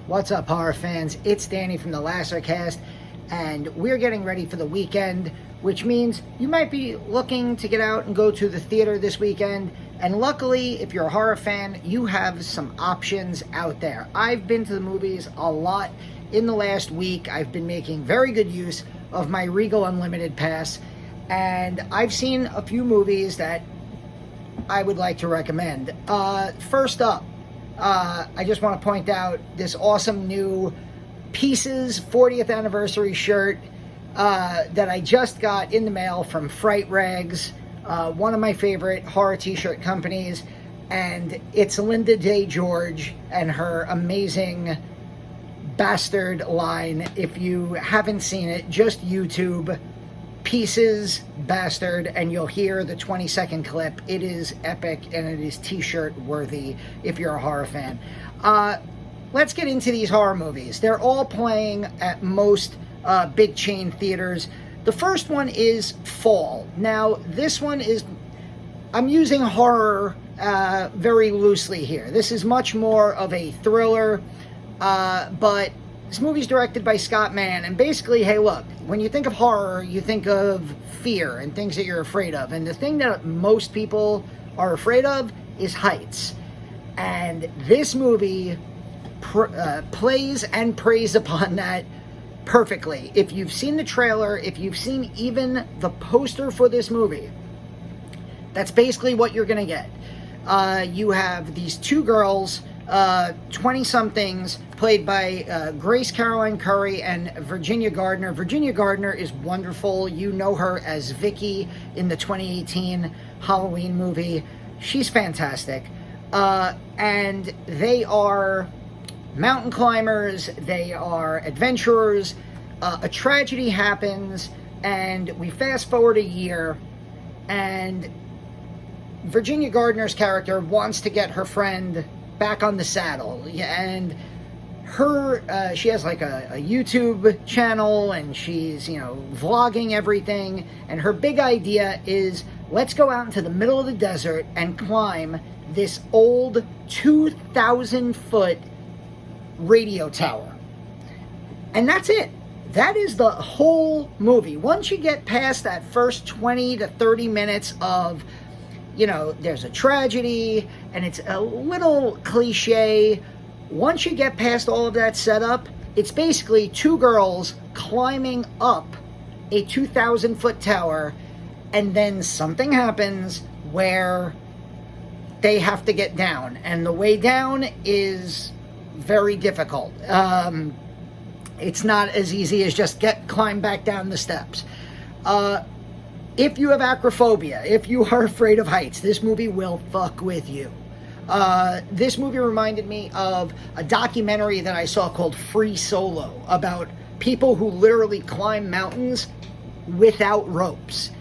What's up, horror fans? It's Danny from the Lassercast, and we're getting ready for the weekend, which means you might be looking to get out and go to the theater this weekend. And luckily, if you're a horror fan, you have some options out there. I've been to the movies a lot in the last week. I've been making very good use of my Regal Unlimited pass, and I've seen a few movies that I would like to recommend. First up, I just want to point out this awesome new Pieces 40th anniversary shirt that I just got in the mail from Fright Rags, one of my favorite horror t-shirt companies, and it's Linda Day George and her amazing Bastard line. If you haven't seen it, just YouTube Pieces Bastard and you'll hear the 20-second clip. It is epic and it is t-shirt worthy if you're a horror fan. Let's get into these horror movies. They're all playing at most big chain theaters. The first one is Fall. Now, this one is, I'm using horror very loosely here. This is much more of a thriller, but this movie's directed by Scott Mann, and basically, hey, look, when you think of horror, you think of fear and things that you're afraid of, and the thing that most people are afraid of is heights. And this movie plays and preys upon that perfectly. If you've seen the trailer, if you've seen even the poster for this movie, that's basically what you're going to get. You have these two girls, 20-somethings, played by Grace Caroline Curry and Virginia Gardner. Virginia Gardner is wonderful. You know her as Vicky in the 2018 Halloween movie. She's fantastic. And they are mountain climbers. They are adventurers. A tragedy happens, and we fast forward a year, and Virginia Gardner's character wants to get her friend back on the saddle, and she has like a YouTube channel, and she's, vlogging everything, and her big idea is, let's go out into the middle of the desert and climb this old 2,000-foot radio tower. And that's it. That is the whole movie. Once you get past that first 20 to 30 minutes of, there's a tragedy, and it's a little cliche. Once you get past all of that setup, it's basically two girls climbing up a 2,000-foot tower, and then something happens where they have to get down, and the way down is very difficult. It's not as easy as just climb back down the steps. If you have acrophobia, if you are afraid of heights, this movie will fuck with you. This movie reminded me of a documentary that I saw called Free Solo, about people who literally climb mountains without ropes.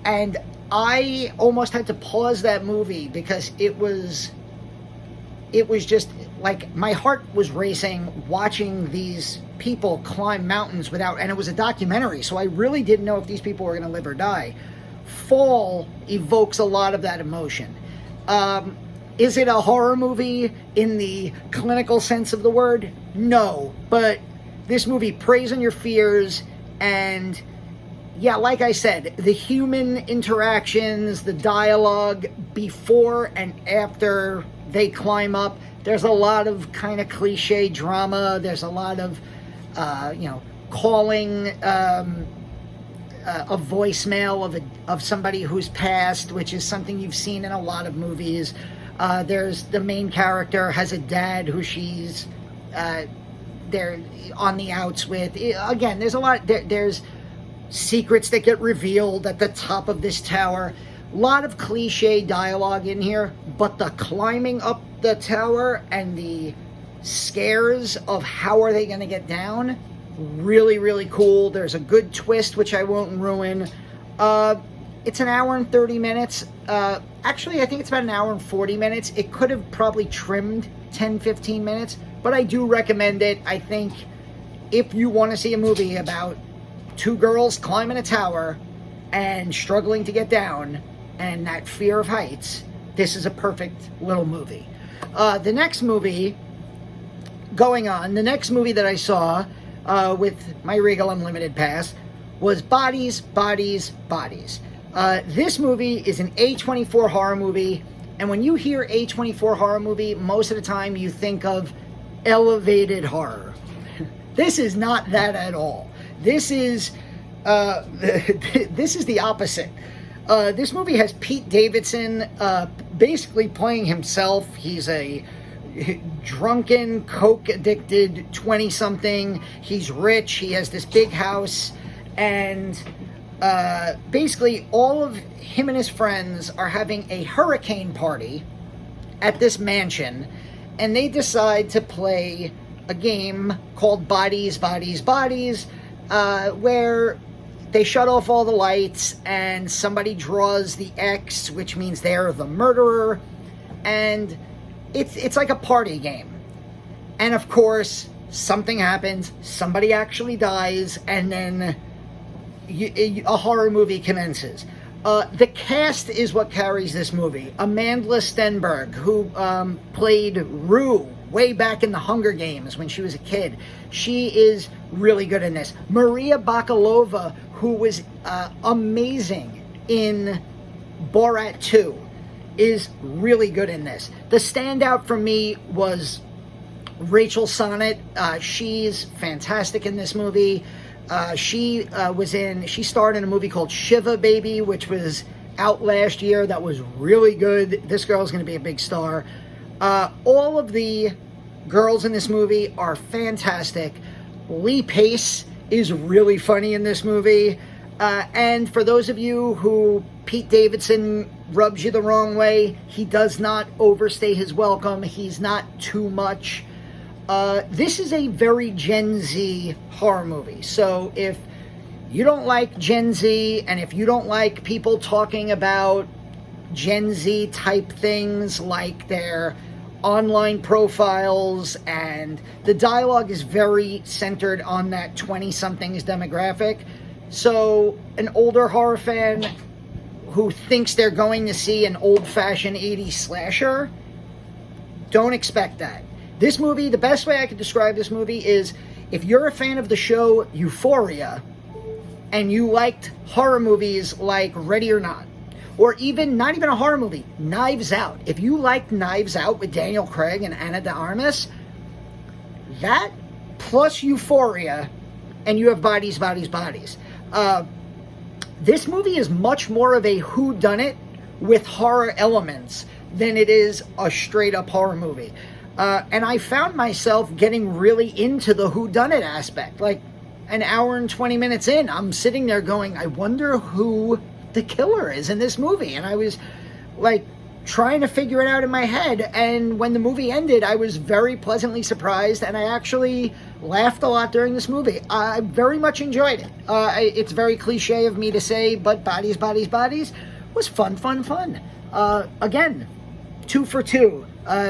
And I almost had to pause that movie because it was just like my heart was racing watching these people climb mountains without, and it was a documentary, so I really didn't know if these people were going to live or die. Fall evokes a lot of that emotion. Is it a horror movie in the clinical sense of the word? No, but this movie preys on your fears, and yeah, like I said, the human interactions, the dialogue before and after they climb up, there's a lot of kind of cliche drama. There's a lot of, calling a voicemail of somebody who's passed, which is something you've seen in a lot of movies. There's the main character has a dad who she's they're on the outs with. Again, there's a lot. There's secrets that get revealed at the top of this tower. A lot of cliche dialogue in here, but the climbing up the tower and the scares of how are they going to get down, really, really cool. There's a good twist, which I won't ruin. It's an hour and 30 minutes. Actually, I think it's about an hour and 40 minutes. It could have probably trimmed 10, 15 minutes, but I do recommend it. I think if you want to see a movie about two girls climbing a tower and struggling to get down and that fear of heights, this is a perfect little movie. The next movie going on, the next movie that I saw with my Regal Unlimited pass was Bodies, Bodies, Bodies. This movie is an A24 horror movie, and when you hear A24 horror movie, most of the time you think of elevated horror. This is not that at all. This is the opposite. This movie has Pete Davidson basically playing himself. He's a drunken, coke-addicted 20-something. He's rich. He has this big house. And basically all of him and his friends are having a hurricane party at this mansion. And they decide to play a game called Bodies, Bodies, Bodies, where they shut off all the lights and somebody draws the X, which means they're the murderer. And it's like a party game. And of course, something happens, somebody actually dies, and then a horror movie commences. The cast is what carries this movie. Amanda Stenberg, who played Rue way back in the Hunger Games when she was a kid. She is really good in this. Maria Bakalova, who was amazing in Borat 2, is really good in this. The standout for me was Rachel Sonnet. She's fantastic in this movie. She starred in a movie called Shiva Baby, which was out last year. That was really good. This girl's going to be a big star. All of the girls in this movie are fantastic. Lee Pace is really funny in this movie. And for those of you who Pete Davidson rubs you the wrong way, he does not overstay his welcome. He's not too much. This is a very Gen Z horror movie. So if you don't like Gen Z, and if you don't like people talking about Gen Z type things like their online profiles, and the dialogue is very centered on that 20-somethings demographic. So an older horror fan who thinks they're going to see an old-fashioned 80s slasher, don't expect that. This movie, the best way I could describe this movie is, if you're a fan of the show Euphoria, and you liked horror movies like Ready or Not, or even, not even a horror movie, Knives Out. If you liked Knives Out with Daniel Craig and Ana de Armas, that plus Euphoria, and you have Bodies, Bodies, Bodies. This movie is much more of a whodunit with horror elements than it is a straight-up horror movie. And I found myself getting really into the whodunit aspect. Like, an hour and 20 minutes in, I'm sitting there going, I wonder who the killer is in this movie. And I was, like, trying to figure it out in my head. And when the movie ended, I was very pleasantly surprised, and I actually laughed a lot during this movie. I very much enjoyed it. It's very cliche of me to say, but Bodies, Bodies, Bodies was fun, fun, fun. Again, 2 for 2.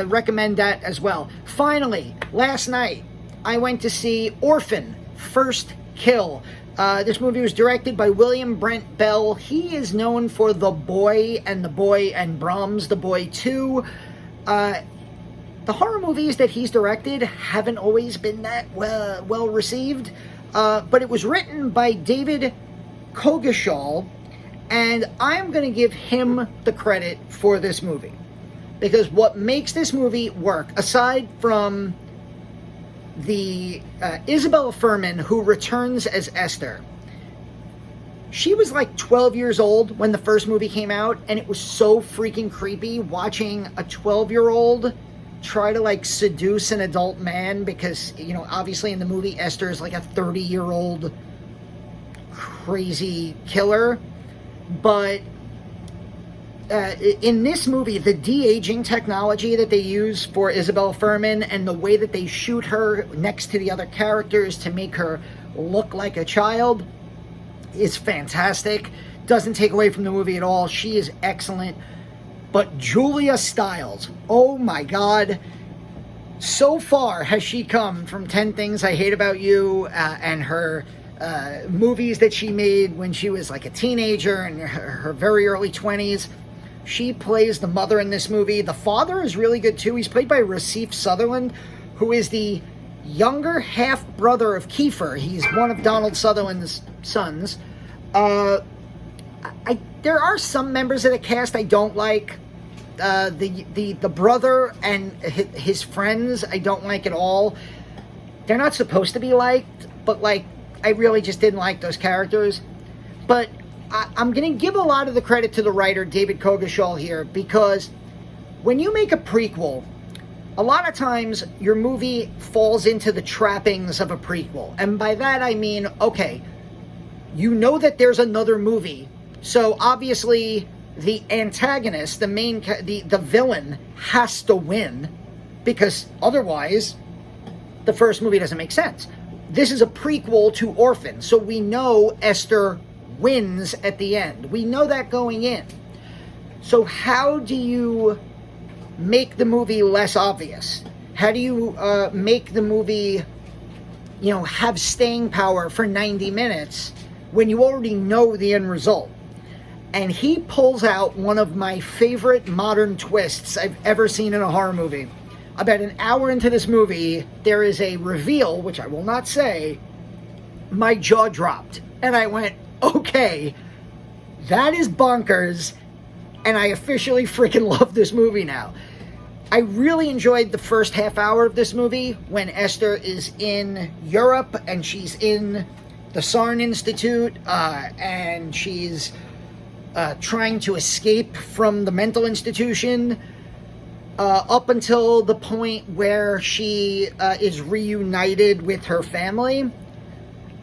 Recommend that as well. Finally, last night, I went to see Orphan, First Kill. This movie was directed by William Brent Bell. He is known for The Boy and Brahms, The Boy 2. The horror movies that he's directed haven't always been that well received. But it was written by David Kogashal, and I'm going to give him the credit for this movie. Because what makes this movie work, aside from the Isabella Fuhrman, who returns as Esther, she was like 12 years old when the first movie came out, and it was so freaking creepy watching a 12-year-old try to like seduce an adult man, because, you know, obviously in the movie Esther is like a 30-year-old crazy killer. But in this movie, the de-aging technology that they use for Isabella Fuhrman and the way that they shoot her next to the other characters to make her look like a child is fantastic. Doesn't take away from the movie at all. She is excellent. But Julia Stiles, oh my God, so far has she come from 10 Things I Hate About You and her movies that she made when she was like a teenager in her very early 20s. She plays the mother in this movie. The father is really good too. He's played by Rasif Sutherland, who is the younger half-brother of Kiefer. He's one of Donald Sutherland's sons. There are some members of the cast I don't like. The brother and his friends I don't like at all. They're not supposed to be liked, but like I really just didn't like those characters. But I'm going to give a lot of the credit to the writer David Kogashall here, because when you make a prequel, a lot of times your movie falls into the trappings of a prequel. And by that I mean, okay, you know that there's another movie, so obviously the antagonist, the villain, has to win, because otherwise the first movie doesn't make sense. This is a prequel to Orphan, so we know Esther wins at the end. We know that going in. So how do you make the movie less obvious? How do you make the movie, have staying power for 90 minutes when you already know the end result? And he pulls out one of my favorite modern twists I've ever seen in a horror movie. About an hour into this movie, there is a reveal, which I will not say. My jaw dropped. And I went, okay, that is bonkers. And I officially freaking love this movie now. I really enjoyed the first half hour of this movie when Esther is in Europe and she's in the Sarn Institute and she's trying to escape from the mental institution up until the point where she is reunited with her family.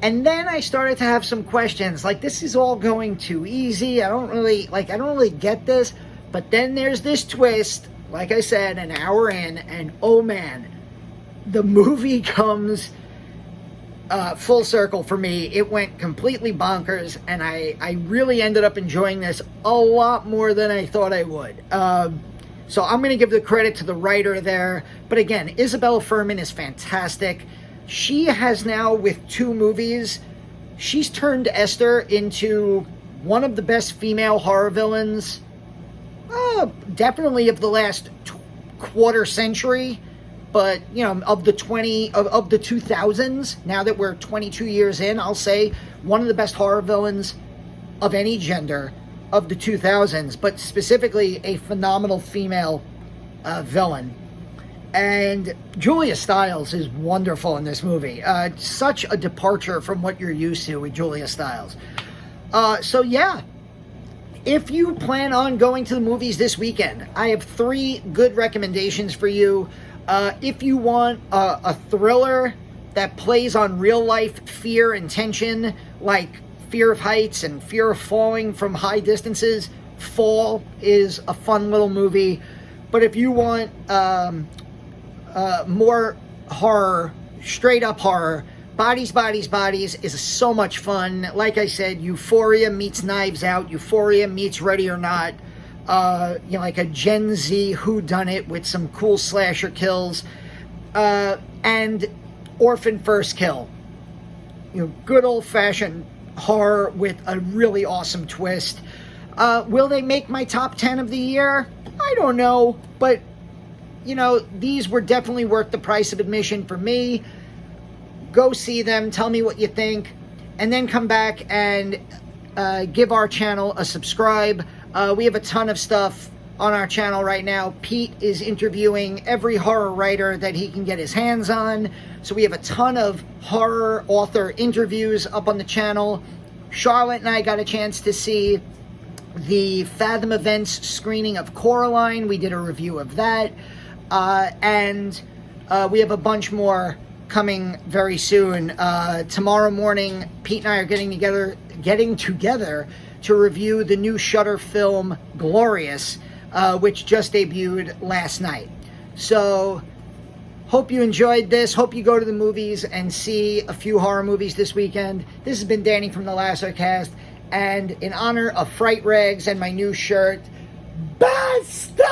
And then I started to have some questions, like, this is all going too easy. I don't really get this. But then there's this twist, like I said, an hour in, and oh man, the movie comes full circle for me. It went completely bonkers, and I really ended up enjoying this a lot more than I thought I would. So I'm going to give the credit to the writer there. But again, Isabella Fuhrman is fantastic. She has now, with 2 movies, she's turned Esther into one of the best female horror villains, definitely of the last quarter century, but, of the 2000s, now that we're 22 years in, I'll say one of the best horror villains of any gender of the 2000s, but specifically a phenomenal female villain. And Julia Stiles is wonderful in this movie. Such a departure from what you're used to with Julia Stiles. So yeah, if you plan on going to the movies this weekend, I have 3 good recommendations for you. If you want a thriller that plays on real life fear and tension, like fear of heights and fear of falling from high distances, Fall is a fun little movie. But if you want more horror, straight up horror, Bodies, Bodies, Bodies is so much fun. Like I said, Euphoria meets Knives Out. Euphoria meets Ready or Not. Like a Gen Z whodunit with some cool slasher kills. And Orphan First Kill. Good old-fashioned horror with a really awesome twist. Will they make my top 10 of the year? I don't know, but these were definitely worth the price of admission for me. Go see them, tell me what you think, and then come back and give our channel a subscribe. We have a ton of stuff on our channel right now. Pete is interviewing every horror writer that he can get his hands on. So we have a ton of horror author interviews up on the channel. Charlotte and I got a chance to see the Fathom Events screening of Coraline. We did a review of that. And we have a bunch more coming very soon. Tomorrow morning, Pete and I are getting together to review the new Shudder film Glorious, which just debuted last night. So hope you enjoyed this. Hope you go to the movies and see a few horror movies this weekend. This has been Danny from the Lasocast, and in honor of Fright Rags and my new shirt, Bastard!